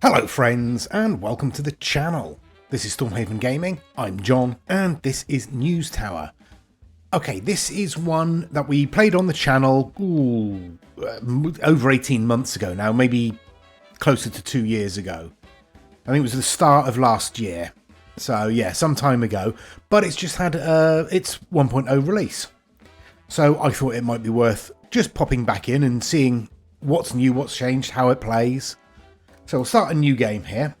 Hello friends and welcome to the channel. This is Stormhaven Gaming, I'm John and this is News Tower. Okay, this is one that we played on the channel over 18 months ago now, maybe closer to 2 years ago. I think it was the start of last year, so yeah, some time ago, but it's just had its 1.0 release. So I thought it might be worth just popping back in and seeing what's new, what's changed, how it plays. So we'll start a new game here.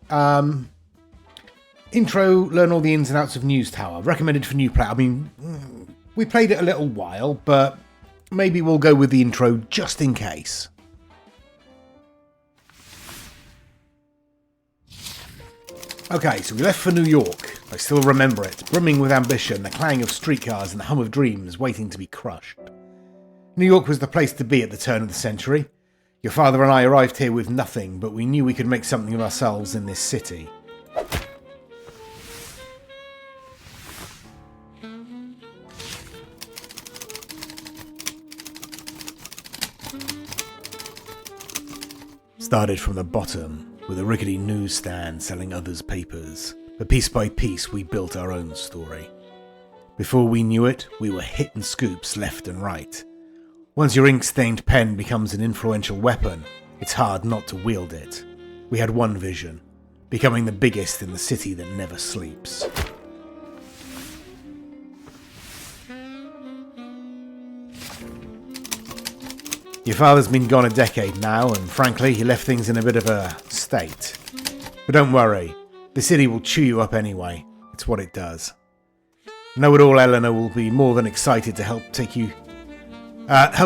Intro, learn all the ins and outs of News Tower. Recommended for new player. I mean, we played it a little while, but maybe we'll go with the intro just in case. Okay, so we left for New York. I still remember it, brimming with ambition, the clang of streetcars and the hum of dreams waiting to be crushed. New York was the place to be at the turn of the century. Your father and I arrived here with nothing, but we knew we could make something of ourselves in this city. Started from the bottom, with a rickety newsstand selling others' papers, but piece by piece we built our own story. Before we knew it, we were hitting scoops left and right. Once your ink-stained pen becomes an influential weapon, it's hard not to wield it. We had one vision, becoming the biggest in the city that never sleeps. Your father's been gone a decade now, and frankly, he left things in a bit of a state. But don't worry, the city will chew you up anyway. It's what it does. Know-it-all Eleanor will be more than excited to help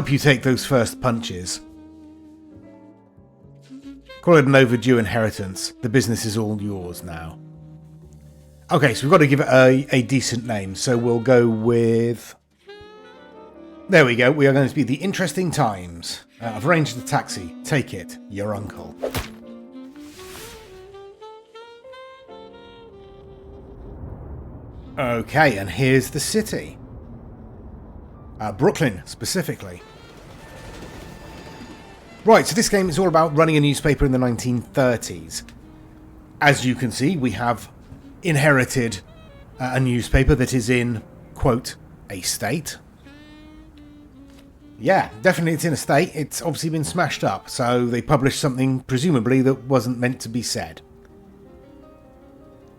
you take those first punches. Call it an overdue inheritance. The business is all yours now. Okay, so we've got to give it a decent name, so we'll go with... There we go, we are going to be The Interesting Times. I've arranged a taxi. Take it, your uncle. Okay, and here's the city. Brooklyn, specifically. Right, so this game is all about running a newspaper in the 1930s. As you can see, we have inherited a newspaper that is in, quote, a state. Yeah, definitely it's in a state. It's obviously been smashed up, so they published something, presumably, that wasn't meant to be said.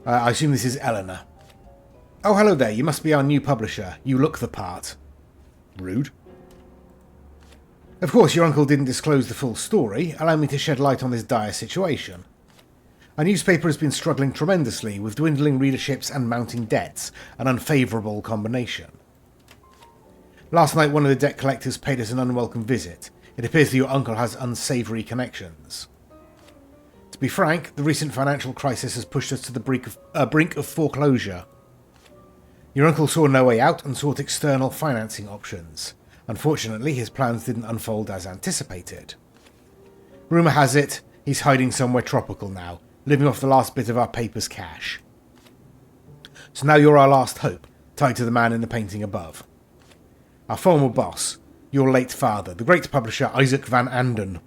I assume this is Eleanor. Oh, hello there, you must be our new publisher. You look the part. Rude. Of course, your uncle didn't disclose the full story. Allow me to shed light on this dire situation. Our newspaper has been struggling tremendously with dwindling readerships and mounting debts, an unfavourable combination. Last night, one of the debt collectors paid us an unwelcome visit. It appears that your uncle has unsavoury connections. To be frank, the recent financial crisis has pushed us to the brink of foreclosure. Your uncle saw no way out and sought external financing options. Unfortunately, his plans didn't unfold as anticipated. Rumour has it, he's hiding somewhere tropical now, living off the last bit of our paper's cash. So now you're our last hope, tied to the man in the painting above. Our former boss, your late father, the great publisher Isaac Van Anden.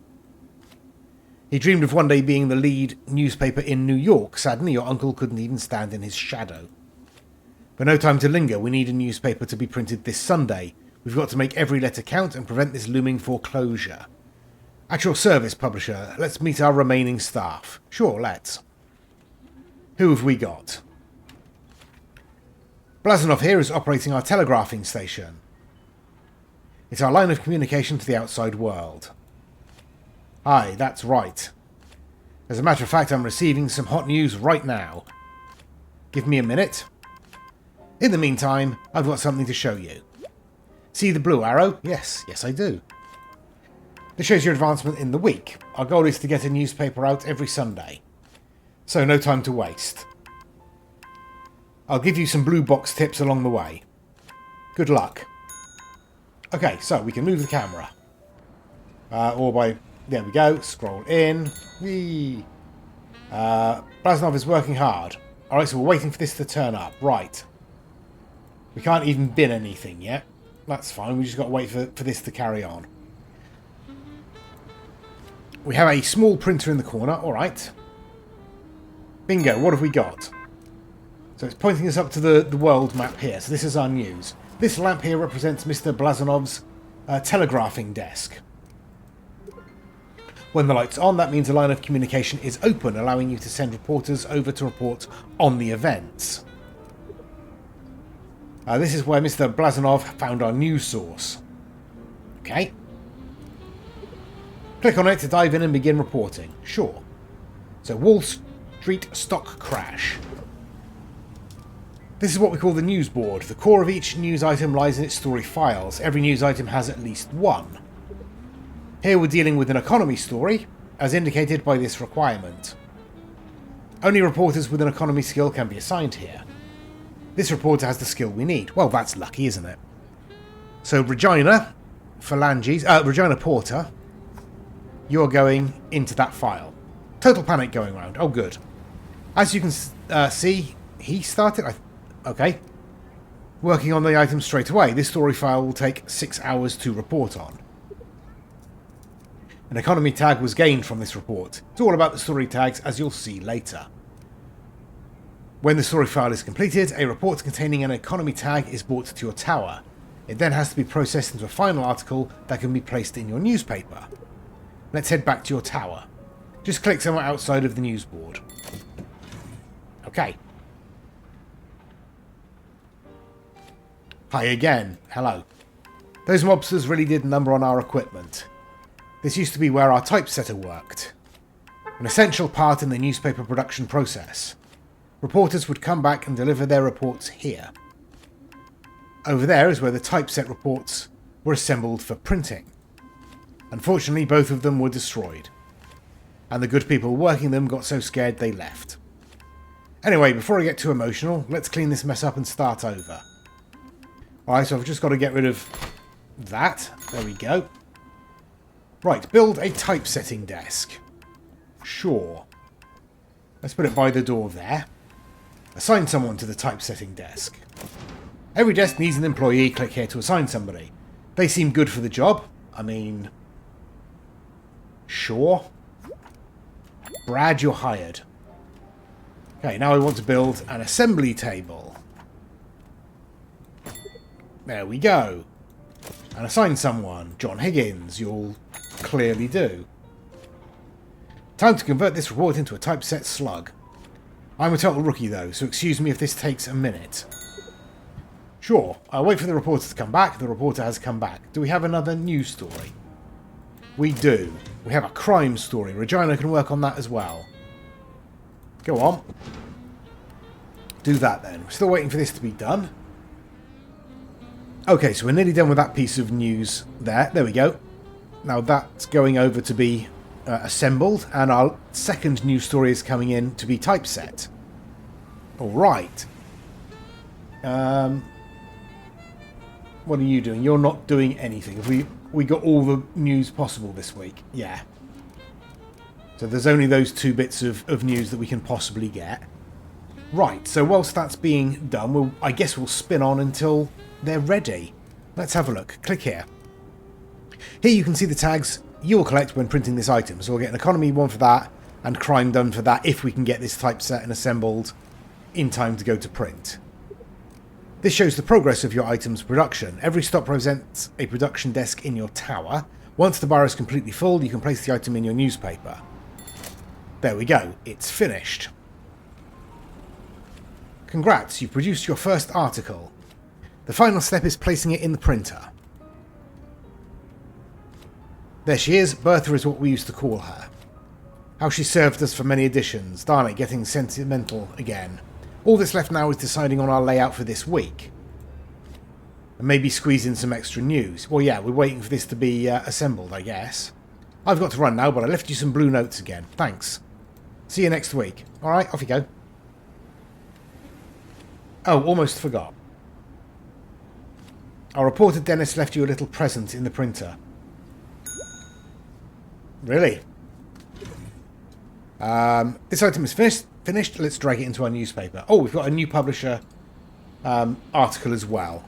He dreamed of one day being the lead newspaper in New York. Sadly, your uncle couldn't even stand in his shadow. But no time to linger, we need a newspaper to be printed this Sunday. We've got to make every letter count and prevent this looming foreclosure. At your service, publisher, let's meet our remaining staff. Sure, let's. Who have we got? Blazanov here is operating our telegraphing station. It's our line of communication to the outside world. Aye, that's right. As a matter of fact, I'm receiving some hot news right now. Give me a minute. In the meantime, I've got something to show you. See the blue arrow? Yes, I do. This shows your advancement in the week. Our goal is to get a newspaper out every Sunday. So no time to waste. I'll give you some blue box tips along the way. Good luck. Okay, so we can move the camera. There we go, scroll in. Whee! Blazanov is working hard. Alright, so we're waiting for this to turn up. Right. We can't even bin anything yet. That's fine, we just got to wait for this to carry on. We have a small printer in the corner, alright. Bingo, what have we got? So it's pointing us up to the world map here. So this is our news. This lamp here represents Mr. Blazanov's telegraphing desk. When the light's on, that means a line of communication is open, allowing you to send reporters over to report on the events. This is where Mr. Blazanov found our news source. Okay. Click on it to dive in and begin reporting. Sure. So, Wall Street stock crash. This is what we call the news board. The core of each news item lies in its story files. Every news item has at least one. Here we're dealing with an economy story, as indicated by this requirement. Only reporters with an economy skill can be assigned here. This reporter has the skill we need. Well, that's lucky, isn't it? So, Regina Porter, you're going into that file. Total panic going around. Oh, good. As you can see, he started... Okay. Working on the item straight away. This story file will take 6 hours to report on. An economy tag was gained from this report. It's all about the story tags, as you'll see later. When the story file is completed, a report containing an economy tag is brought to your tower. It then has to be processed into a final article that can be placed in your newspaper. Let's head back to your tower. Just click somewhere outside of the news board. Okay. Hi again. Hello. Those mobsters really did a number on our equipment. This used to be where our typesetter worked. An essential part in the newspaper production process. Reporters would come back and deliver their reports here. Over there is where the typeset reports were assembled for printing. Unfortunately, both of them were destroyed. And the good people working them got so scared they left. Anyway, before I get too emotional, let's clean this mess up and start over. Alright, so I've just got to get rid of that. There we go. Right, build a typesetting desk. Sure. Let's put it by the door there. Assign someone to the typesetting desk. Every desk needs an employee. Click here to assign somebody. They seem good for the job. I mean... Sure. Brad, you're hired. Okay, now I want to build an assembly table. There we go. And assign someone. John Higgins, you'll clearly do. Time to convert this report into a typeset slug. I'm a total rookie though, so excuse me if this takes a minute. Sure, I'll wait for the reporter to come back. The reporter has come back. Do we have another news story? We do. We have a crime story. Regina can work on that as well. Go on. Do that then. We're still waiting for this to be done. Okay, so we're nearly done with that piece of news there. There we go. Now that's going over to be assembled, and our second news story is coming in to be typeset. Alright. What are you doing? You're not doing anything. Have we got all the news possible this week? Yeah. So there's only those 2 bits of news that we can possibly get. Right, so whilst that's being done, I guess we'll spin on until they're ready. Let's have a look. Click here. Here you can see the tags you will collect when printing this item. So we'll get an economy one for that, and crime done for that if we can get this typeset and assembled in time to go to print. This shows the progress of your item's production. Every stop represents a production desk in your tower. Once the bar is completely full, you can place the item in your newspaper. There we go. It's finished. Congrats, you've produced your first article. The final step is placing it in the printer. There she is. Bertha is what we used to call her. How she served us for many editions. Darn it, getting sentimental again. All that's left now is deciding on our layout for this week. And maybe squeeze in some extra news. Well, yeah, we're waiting for this to be assembled, I guess. I've got to run now, but I left you some blue notes again. Thanks. See you next week. Alright, off you go. Oh, almost forgot. Our reporter Dennis left you a little present in the printer. Really? This item is finished. Let's drag it into our newspaper. Oh, we've got a new publisher article as well.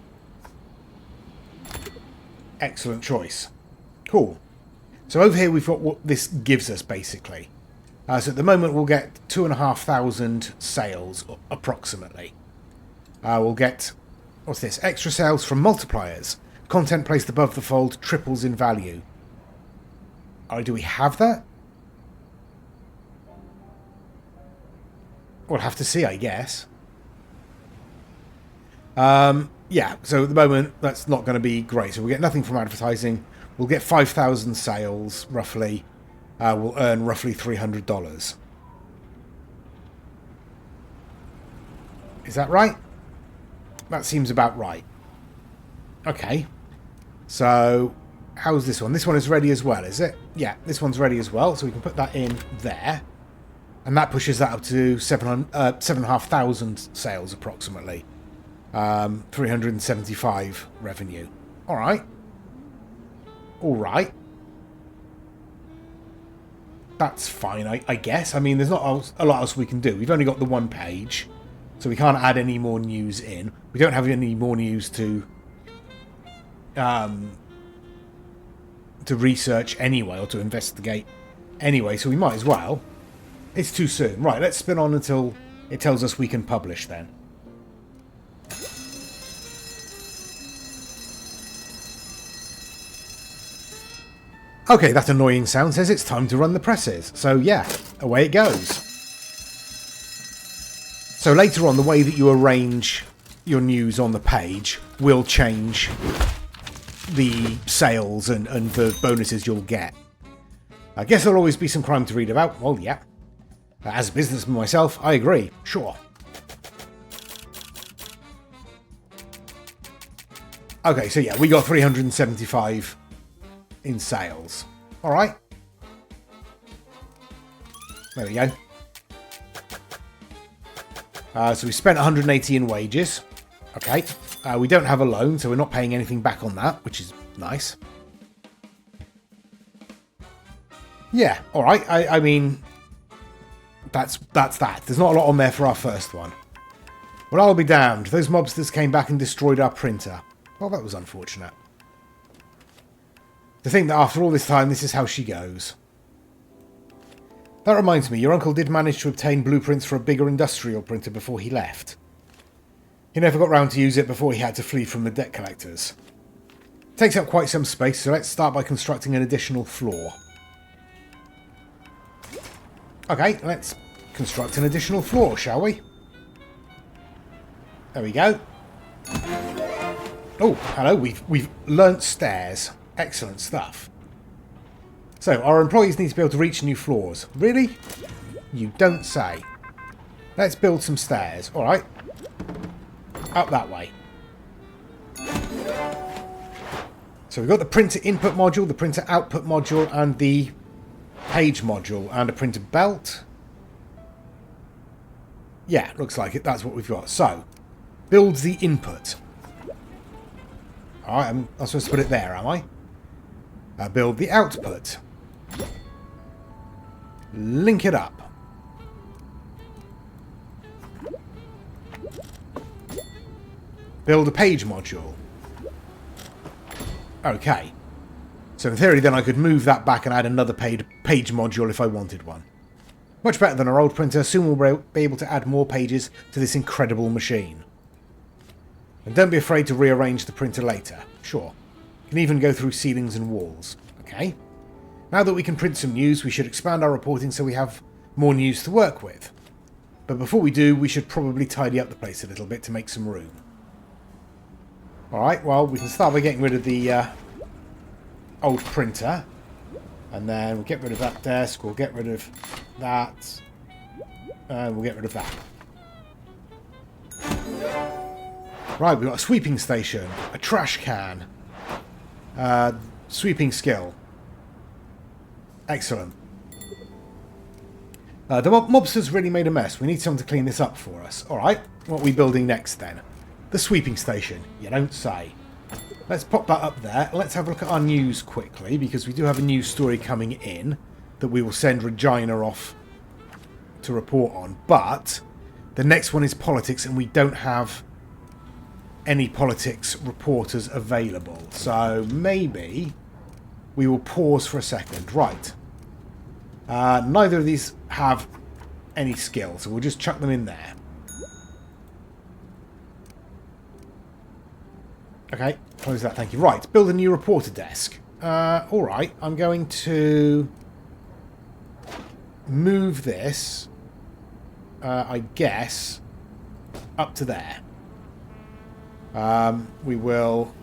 Excellent choice. Cool. So over here we've got what this gives us, basically. So at the moment we'll get 2,500 sales, approximately. We'll get, what's this? Extra sales from multipliers. Content placed above the fold triples in value. Oh, do we have that? We'll have to see, I guess. Yeah, so at the moment that's not going to be great. So we'll get nothing from advertising. We'll get 5,000 sales, roughly. We'll earn roughly $300. Is that right? That seems about right. Okay. So, how's this one? This one is ready as well, is it? Yeah, this one's ready as well. So we can put that in there. And that pushes that up to 7,500 sales, approximately. 375 revenue. All right. All right. That's fine, I guess. I mean, there's not a lot else we can do. We've only got the one page, so we can't add any more news in. We don't have any more news to research anyway, or to investigate anyway, so we might as well. It's too soon. Right, let's spin on until it tells us we can publish then. Okay, that annoying sound says it's time to run the presses. So yeah, away it goes. So later on, the way that you arrange your news on the page will change the sales and the bonuses you'll get. I guess there'll always be some crime to read about. Well, yeah. As a businessman myself, I agree. Sure. Okay, so yeah, we got 375 in sales. All right. There we go. So we spent 180 in wages. Okay. We don't have a loan, so we're not paying anything back on that, which is nice. Yeah, all right. I mean, that's that. There's not a lot on there for our first one. Well, I'll be damned. Those mobsters came back and destroyed our printer. Well, that was unfortunate. To think that after all this time, this is how she goes. That reminds me, your uncle did manage to obtain blueprints for a bigger industrial printer before he left. He never got round to use it before he had to flee from the debt collectors. It takes up quite some space, so let's start by constructing an additional floor. Okay, let's construct an additional floor, shall we? There we go. Oh, hello, we've learnt stairs. Excellent stuff. So, our employees need to be able to reach new floors. Really? You don't say. Let's build some stairs. Alright. Up that way. So we've got the printer input module, the printer output module, and the page module, and a printer belt. Yeah, looks like it. That's what we've got. So, build the input. Alright, I'm supposed to put it there, am I? Build the output. Link it up. Build a page module. Okay. So in theory then I could move that back and add another page module if I wanted one. Much better than our old printer. Soon we'll be able to add more pages to this incredible machine. And don't be afraid to rearrange the printer later. Sure. Can even go through ceilings and walls. Okay. Now that we can print some news, we should expand our reporting so we have more news to work with. But before we do, we should probably tidy up the place a little bit to make some room. Alright, well, we can start by getting rid of the old printer. And then we'll get rid of that desk, we'll get rid of that, and we'll get rid of that. Right, we've got a sweeping station, a trash can, sweeping skill. Excellent. The mobsters really made a mess. We need someone to clean this up for us. Alright, what are we building next then? The sweeping station. You don't say. Let's pop that up there. Let's have a look at our news quickly, because we do have a news story coming in that we will send Regina off to report on. But the next one is politics, and we don't have any politics reporters available. So maybe we will pause for a second. Right. Neither of these have any skill, so we'll just chuck them in there. Okay, close that, thank you. Right, build a new reporter desk. Alright, I'm going to move this, I guess, up to there. We will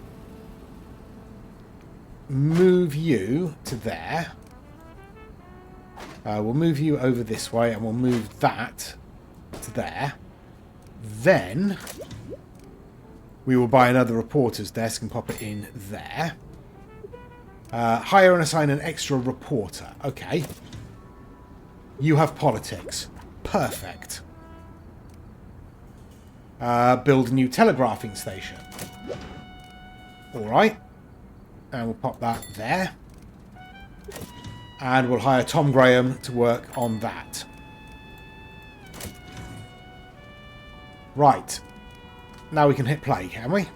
move you to there. We'll move you over this way, and we'll move that to there. Then we will buy another reporter's desk and pop it in there. Hire and assign an extra reporter. Okay. You have politics. Perfect. Build a new telegraphing station. Alright. And we'll pop that there. And we'll hire Tom Graham to work on that. Right. Now we can hit play, can we?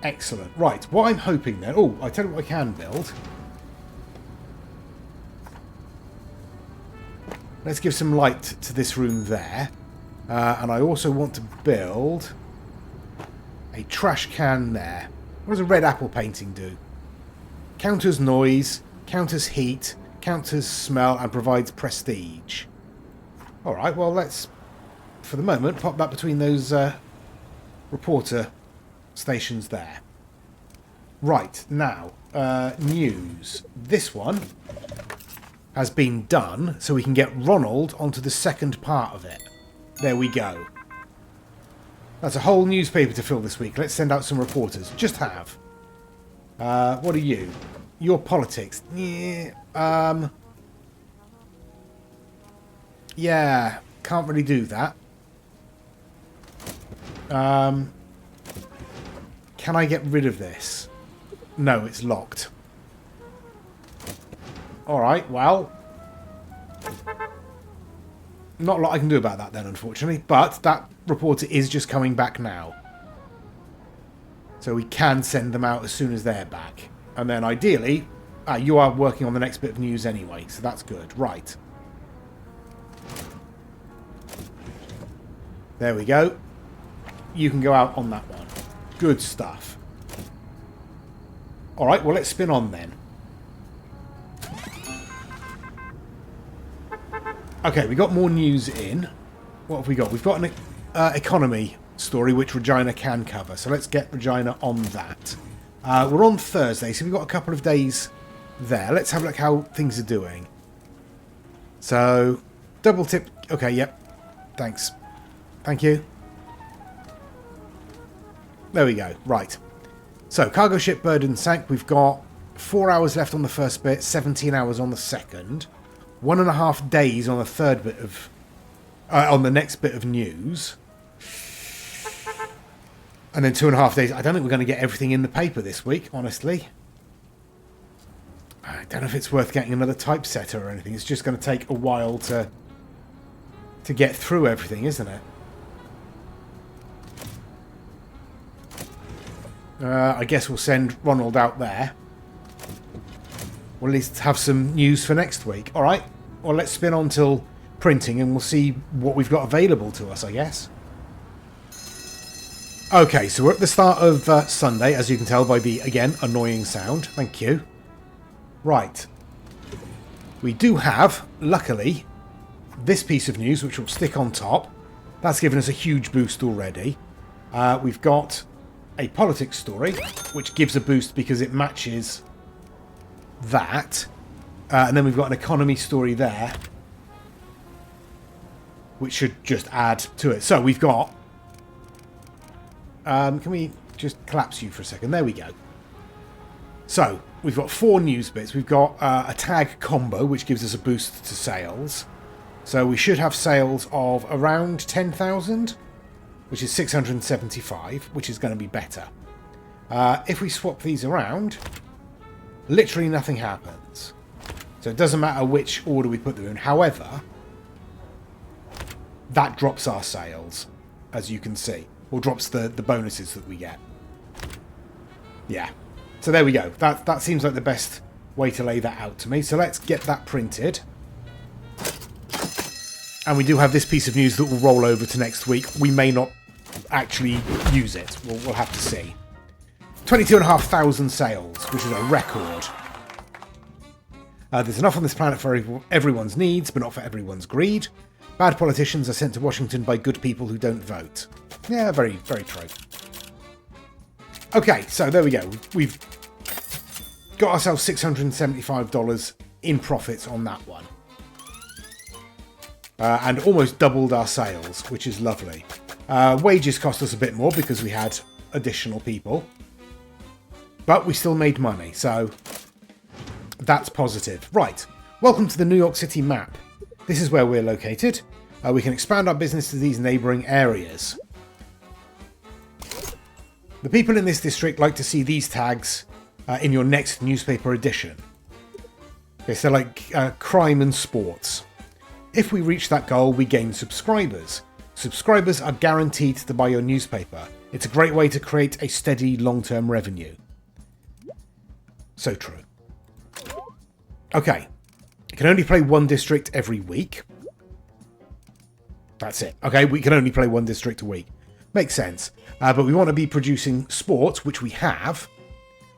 Excellent. Right, what I'm hoping then... Oh, I tell you what I can build. Let's give some light to this room there. And I also want to build a trash can there. What does a red apple painting do? Counters noise, counters heat, counters smell, and provides prestige. Alright, well let's, for the moment, pop that between those reporter stations there. Right, now, news. This one has been done, so we can get Ronald onto the second part of it. There we go. That's a whole newspaper to fill this week. Let's send out some reporters. Just have. What are you? Your politics. Yeah, yeah, can't really do that. Can I get rid of this? No, it's locked. Alright, well. Not a lot I can do about that then, unfortunately. But that reporter is just coming back now. So we can send them out as soon as they're back. And then ideally, you are working on the next bit of news anyway, so that's good. Right. There we go. You can go out on that one. Good stuff. Alright, well let's spin on then. Okay, we got more news in. What have we got? We've got an economy story which Regina can cover. So let's get Regina on that. We're on Thursday, so we've got a couple of days there. Let's have a look how things are doing. So, double tip. Okay, yep. Thanks. Thank you. There we go. Right. So, cargo ship burden sank. We've got 4 hours left on the first bit, 17 hours on the second. 1.5 days on the third bit of... on the next bit of news. And then 2.5 days. I don't think we're going to get everything in the paper this week, honestly. I don't know if it's worth getting another typesetter or anything. It's just going to take a while to get through everything, isn't it? I guess we'll send Ronald out there. We'll at least have some news for next week. Alright, well let's spin on till printing and we'll see what we've got available to us, I guess. Okay, so we're at the start of Sunday, as you can tell by the, again, annoying sound. Thank you. Right. We do have, luckily, this piece of news, which will stick on top. That's given us a huge boost already. We've got a politics story, which gives a boost because it matches that. And then we've got an economy story there, which should just add to it. So we've got... can we just collapse you for a second? There we go. So, we've got 4 news bits. We've got a tag combo, which gives us a boost to sales. So we should have sales of around 10,000, which is 675, which is going to be better. If we swap these around, literally nothing happens. So it doesn't matter which order we put them in. However, that drops our sales, as you can see. Or drops the bonuses that we get. Yeah. So there we go. That seems like the best way to lay that out to me. So let's get that printed. And we do have this piece of news that will roll over to next week. We may not actually use it. We'll have to see. 22,500 sales, which is a record. There's enough on this planet for everyone's needs, but not for everyone's greed. Bad politicians are sent to Washington by good people who don't vote. Yeah, very, very true. Okay, so there we go. We've got ourselves $675 in profits on that one. And almost doubled our sales, which is lovely. Wages cost us a bit more because we had additional people. But we still made money, so that's positive. Right, welcome to the New York City map. This is where we're located. We can expand our business to these neighbouring areas. The people in this district like to see these tags in your next newspaper edition. Okay, so like crime and sports. If we reach that goal, we gain subscribers. Subscribers are guaranteed to buy your newspaper. It's a great way to create a steady long-term revenue. So true. Okay. You can only play one district every week. That's it. Okay, we can only play one district a week. Makes sense. But we want to be producing sports, which we have.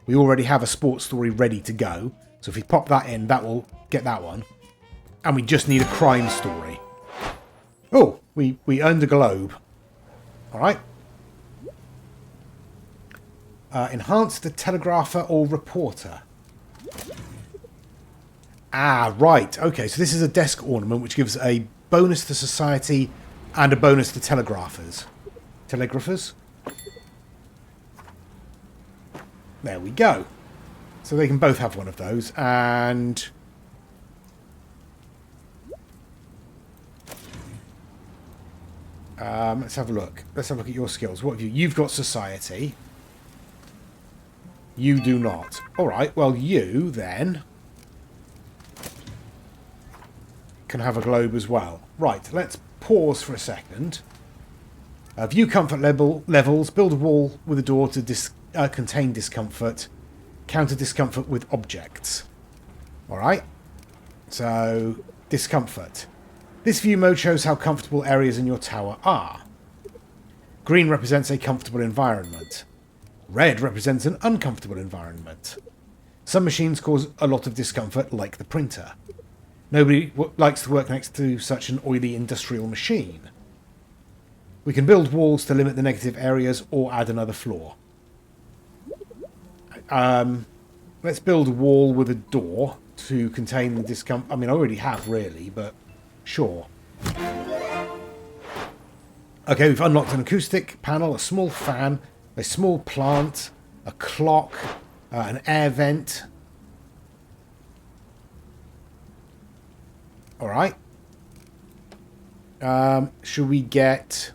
We already have a sports story ready to go. So if we pop that in, that will get that one. And we just need a crime story. Oh, we earned a globe. Alright. Enhance the telegrapher or reporter. Ah, right. Okay, so this is a desk ornament which gives a bonus to society and a bonus to telegraphers. Telegraphers? There we go. So they can both have one of those. And let's have a look. Let's have a look at your skills. What have you? You've got society. You do not. Alright, well you then can have a globe as well. Right, let's pause for a second. View comfort levels. Build a wall with a door to contain discomfort. Counter discomfort with objects. Alright. So, discomfort. This view mode shows how comfortable areas in your tower are. Green represents a comfortable environment. Red represents an uncomfortable environment. Some machines cause a lot of discomfort, like the printer. Nobody likes to work next to such an oily industrial machine. We can build walls to limit the negative areas or add another floor. Let's build a wall with a door to contain the discomfort. I mean, I already have, really, but sure. Okay, we've unlocked an acoustic panel, a small fan, a small plant, a clock, an air vent. Alright. Should we get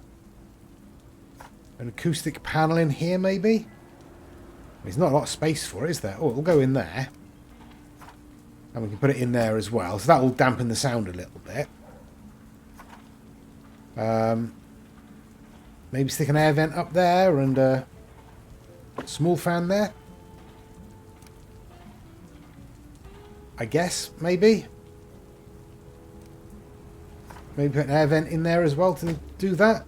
an acoustic panel in here, maybe? There's not a lot of space for it, is there? Oh, it'll go in there. And we can put it in there as well. So that will dampen the sound a little bit. Maybe stick an air vent up there and a small fan there. I guess, maybe. Maybe put an air vent in there as well to do that.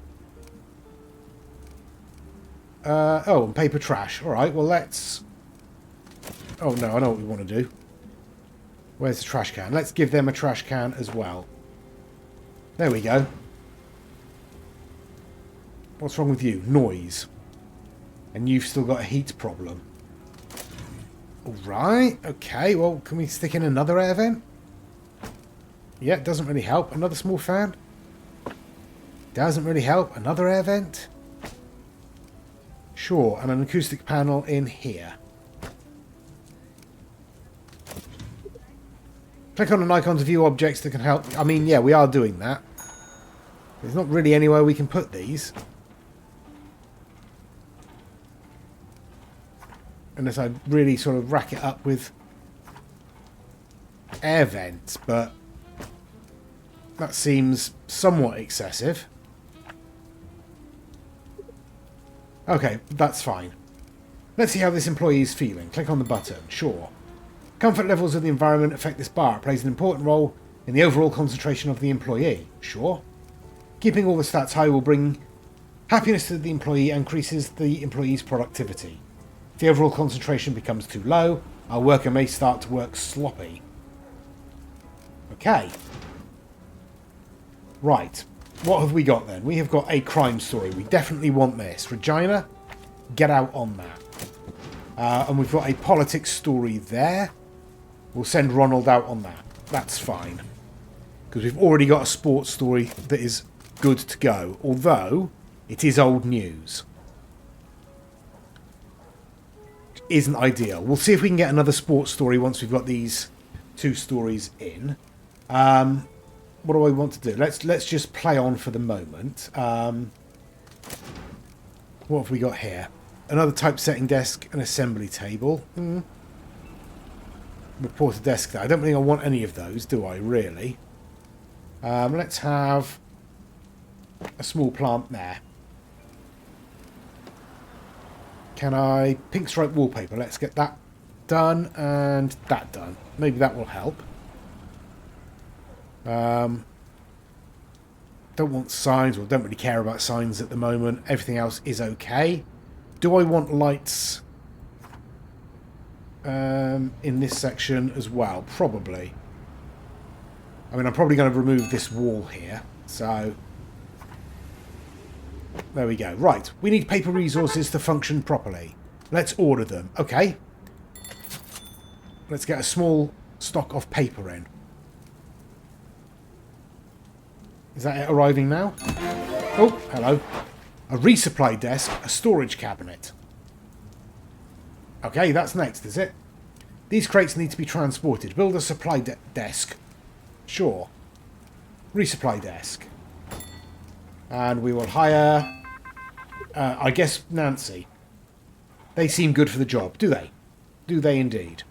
Oh, and paper trash. Alright, well let's... Oh no, I know what we want to do. Where's the trash can? Let's give them a trash can as well. There we go. What's wrong with you? Noise. And you've still got a heat problem. Alright, okay, well, can we stick in another air vent? Yeah, it doesn't really help. Another small fan? Doesn't really help. Another air vent? Sure, and an acoustic panel in here. Click on an icon to view objects that can help. I mean, yeah, we are doing that. There's not really anywhere we can put these. Unless I really sort of rack it up with air vents, but that seems somewhat excessive. Okay, that's fine. Let's see how this employee is feeling. Click on the button. Sure. Comfort levels of the environment affect this bar. It plays an important role in the overall concentration of the employee. Sure. Keeping all the stats high will bring happiness to the employee and increases the employee's productivity. If the overall concentration becomes too low, our worker may start to work sloppy. Okay. Right. What have we got then? We have got a crime story. We definitely want this. Regina, get out on that. And we've got a politics story there. We'll send Ronald out on that. That's fine. Because we've already got a sports story that is good to go. Although, it is old news. Isn't ideal. We'll see if we can get another sports story once we've got these two stories in. What do I want to do? Let's just play on for the moment. What have we got here? Another typesetting desk, an assembly table. Reporter desk there. I don't think I want any of those, do I, really? Let's have a small plant there. Can I... Pink stripe wallpaper. Let's get that done and that done. Maybe that will help. Don't want signs, or don't really care about signs at the moment. Everything else is okay. Do I want lights in this section as well? Probably. I mean, I'm probably going to remove this wall here. So, there we go. Right, we need paper resources to function properly. Let's order them. Okay. Let's get a small stock of paper in. Is that it arriving now? Oh, hello. A resupply desk, a storage cabinet. Okay, that's next, is it? These crates need to be transported. Build a supply desk. Sure. Resupply desk. And we will hire, I guess, Nancy. They seem good for the job, do they? Do they indeed?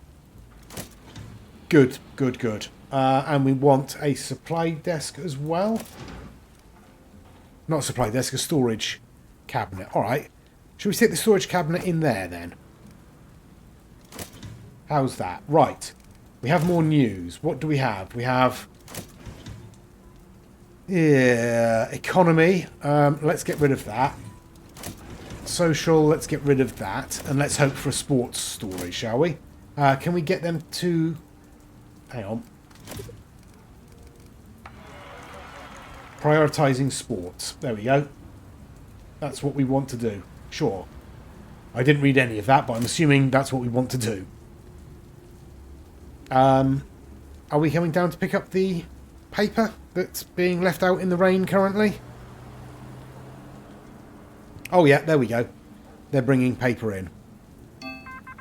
Good, good, good. And we want a supply desk as well. Not a supply desk, a storage cabinet. Alright. Should we stick the storage cabinet in there then? How's that? Right. We have more news. What do we have? We have... economy. Let's get rid of that. Social, let's get rid of that. And let's hope for a sports story, shall we? Can we get them to... Hang on. Prioritising sports. There we go. That's what we want to do. Sure. I didn't read any of that, but I'm assuming that's what we want to do. Are we coming down to pick up the paper that's being left out in the rain currently? Oh yeah, there we go. They're bringing paper in.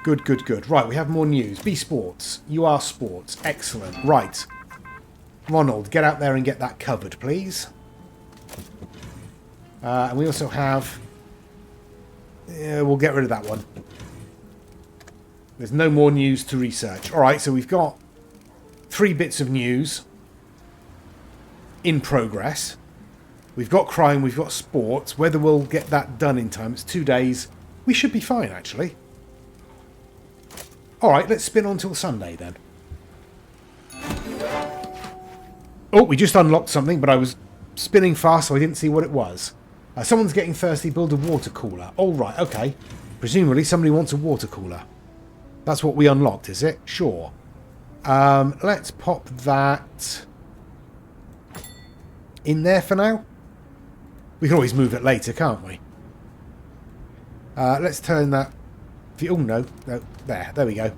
Good, good, good. Right, we have more news. Be sports. You are sports. Excellent. Right. Ronald, get out there and get that covered, please. And we also have... we'll get rid of that one. There's no more news to research. Alright, so we've got 3 bits of news in progress. We've got crime, we've got sports. Whether we'll get that done in time, it's 2 days. We should be fine, actually. Alright, let's spin on till Sunday, then. Oh, we just unlocked something, but I was spinning fast, so I didn't see what it was. Someone's getting thirsty, build a water cooler. All right, okay. Presumably somebody wants a water cooler. That's what we unlocked, is it? Sure. Let's pop that in there for now. We can always move it later, can't we? Let's turn that... Oh, no. There we go.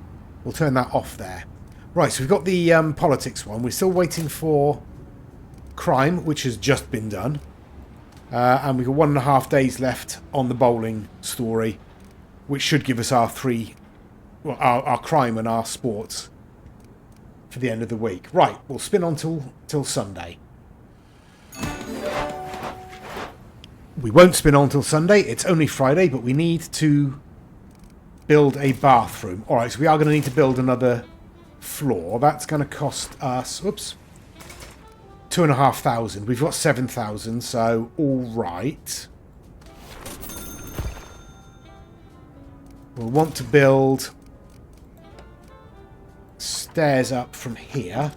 We'll turn that off there. Right, so we've got the politics one. We're still waiting for crime, which has just been done. And we've got 1.5 days left on the bowling story, which should give us our 3... Well, our crime and our sports for the end of the week. Right, we'll spin on till Sunday. We won't spin on till Sunday. It's only Friday, but we need to build a bathroom. All right, so we are going to need to build another floor. That's going to cost us... Oops. 2,500. We've got 7,000, so all right. We'll want to build stairs up from here.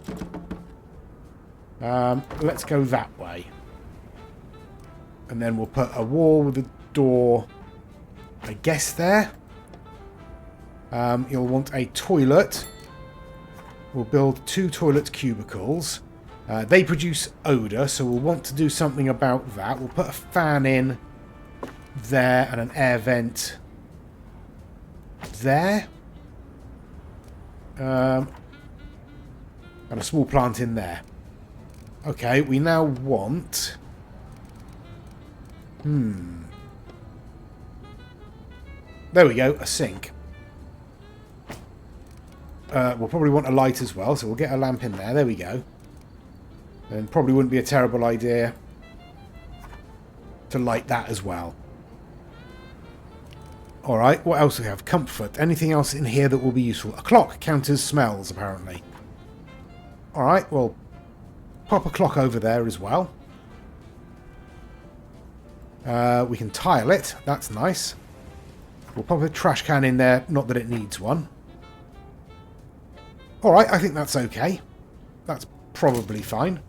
Let's go that way. And then we'll put a wall with a door, I guess, there. You'll want a toilet. We'll build 2 toilet cubicles. They produce odour, so we'll want to do something about that. We'll put a fan in there and an air vent there. And a small plant in there. Okay, we now want... There we go, a sink. We'll probably want a light as well, so we'll get a lamp in there. There we go. And probably wouldn't be a terrible idea to light that as well. Alright, what else do we have? Comfort. Anything else in here that will be useful? A clock counters smells, apparently. Alright, well, pop a clock over there as well. We can tile it. That's nice. We'll pop a trash can in there. Not that it needs one. Alright, I think that's okay. That's probably fine.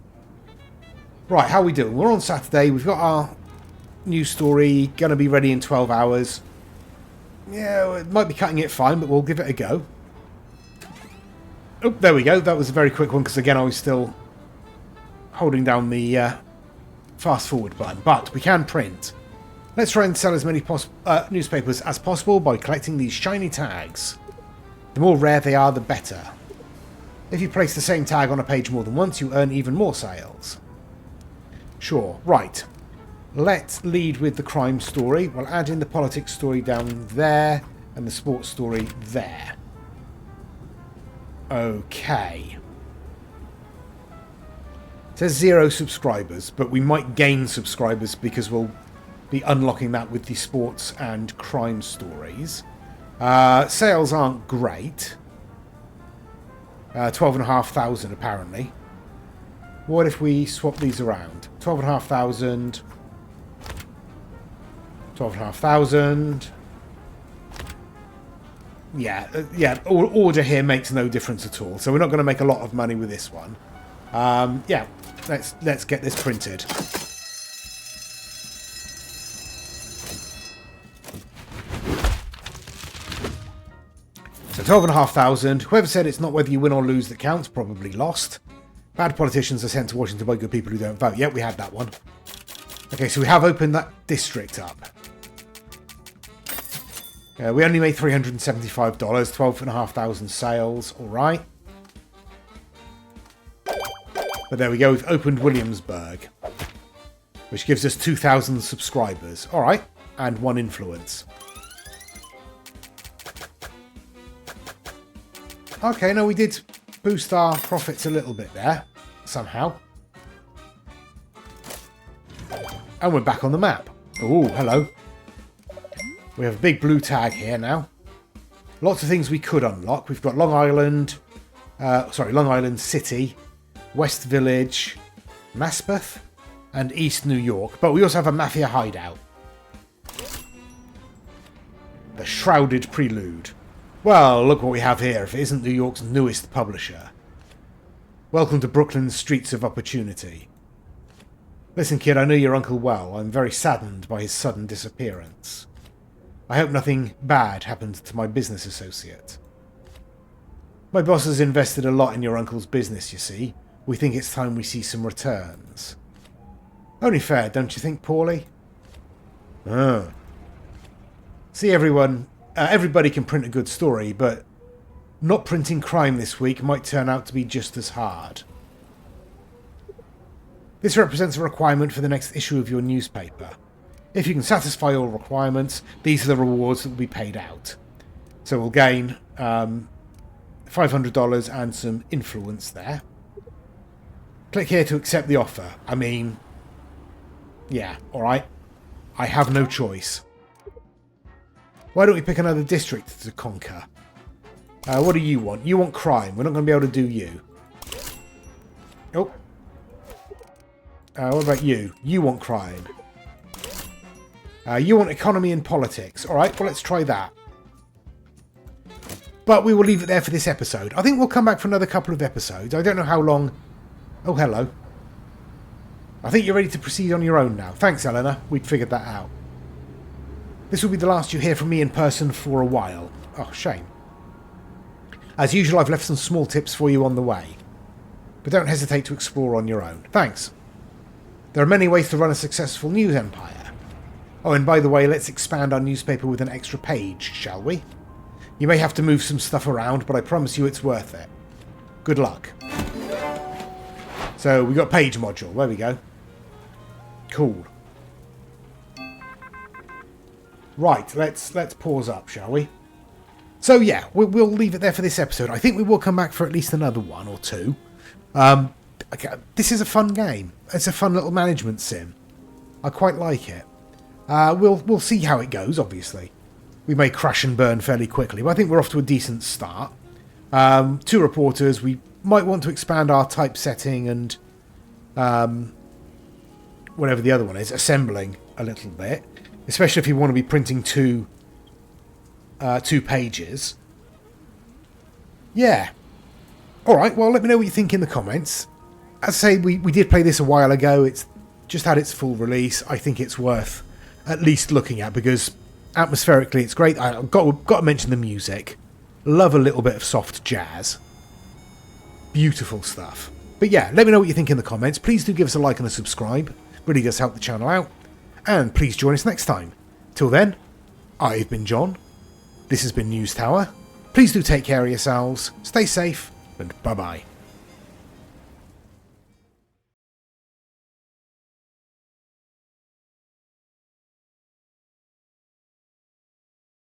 Right, how are we doing? We're on Saturday. We've got our news story going to be ready in 12 hours. Yeah, it might be cutting it fine, but we'll give it a go. Oh, there we go. That was a very quick one because, again, I was still holding down the fast forward button. But we can print. Let's try and sell as many newspapers as possible by collecting these shiny tags. The more rare they are, the better. If you place the same tag on a page more than once, you earn even more sales. Sure, right. Let's lead with the crime story. We'll add in the politics story down there and the sports story there. Okay. It says 0 subscribers, but we might gain subscribers because we'll be unlocking that with the sports and crime stories. Sales aren't great. 12,500 apparently. What if we swap these around? 12,500. 12,500. Yeah. Order here makes no difference at all. So we're not going to make a lot of money with this one. Yeah, let's get this printed. So 12,500. Whoever said it's not whether you win or lose that counts, probably lost. Bad politicians are sent to Washington by good people who don't vote. Yep, we had that one. Okay, so we have opened that district up. We only made $375, 12,500 sales. All right. But there we go. We've opened Williamsburg, which gives us 2,000 subscribers. All right, and 1 influence. Okay, no, we did boost our profits a little bit there, somehow. And we're back on the map. Oh, hello. We have a big blue tag here now. Lots of things we could unlock. We've got Long Island City, West Village, Maspeth, and East New York. But we also have a Mafia hideout. The Shrouded Prelude. Well, look what we have here, if it isn't New York's newest publisher. Welcome to Brooklyn's streets of opportunity. Listen, kid, I know your uncle well. I'm very saddened by his sudden disappearance. I hope nothing bad happened to my business associate. My boss has invested a lot in your uncle's business, you see. We think it's time we see some returns. Only fair, don't you think, Paulie? See, everybody can print a good story, but not printing crime this week might turn out to be just as hard. This represents a requirement for the next issue of your newspaper. If you can satisfy all requirements, these are the rewards that will be paid out. So we'll gain $500 and some influence there. Click here to accept the offer. I mean, yeah, alright. I have no choice. Why don't we pick another district to conquer? What do you want? You want crime. We're not going to be able to do you. Oh. What about you? You want crime. You want economy and politics. Alright, well, let's try that. But we will leave it there for this episode. I think we'll come back for another couple of episodes. I don't know how long... Oh, hello. I think you're ready to proceed on your own now. Thanks, Eleanor. We'd figured that out. This will be the last you hear from me in person for a while. Oh, shame. As usual, I've left some small tips for you on the way. But don't hesitate to explore on your own. Thanks. There are many ways to run a successful news empire. Oh, and by the way, let's expand our newspaper with an extra page, shall we? You may have to move some stuff around, but I promise you it's worth it. Good luck. So, we got page module. There we go. Cool. Right, let's pause up, shall we? So yeah, we'll leave it there for this episode. I think we will come back for at least another one or two. Okay, this is a fun game. It's a fun little management sim. I quite like it. We'll see how it goes, obviously. We may crash and burn fairly quickly, but I think we're off to a decent start. 2 reporters. We might want to expand our typesetting and whatever the other one is, assembling a little bit, especially if you want to be printing two pages. Yeah. Alright, well, let me know what you think in the comments. As I say, we did play this a while ago. It's just had its full release. I think it's worth at least looking at because atmospherically it's great. I've got to mention the music. Love a little bit of soft jazz. Beautiful stuff. But yeah, let me know what you think in the comments. Please do give us a like and a subscribe. Really does help the channel out. And please join us next time. Till then, I've been John. This has been News Tower. Please do take care of yourselves. Stay safe. And bye-bye.